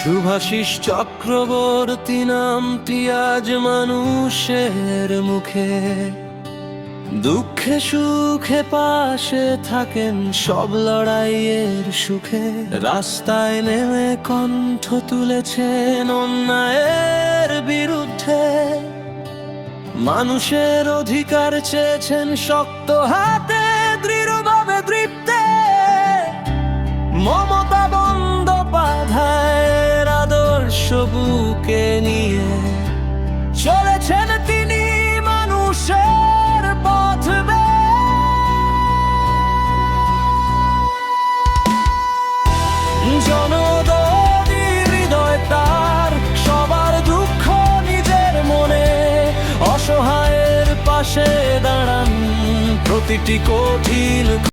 শুভাশিস চক্রবর্তী নামটি আজ মানুষের মুখে, দুঃখে সুখে পাশে থাকেন সব লড়াইয়ের সুখে। রাস্তায় নেমে কণ্ঠ তুলেছেন অন্যায়ের বিরুদ্ধে, মানুষের অধিকার চেয়েছেন শক্ত হাতে দৃঢ়ভাবে দৃপ্তে। মমতা বন্দ্যোপাধ্যায়ের আদর্শ বুকে নিয়ে চলেছেন তিনি মানুষের পথ বেয়ে। জনদরদী হৃদয় তার, সবার দুঃখ নিজের মনে, অসহায়ের পাশে দাঁড়ান প্রতিটি কঠিন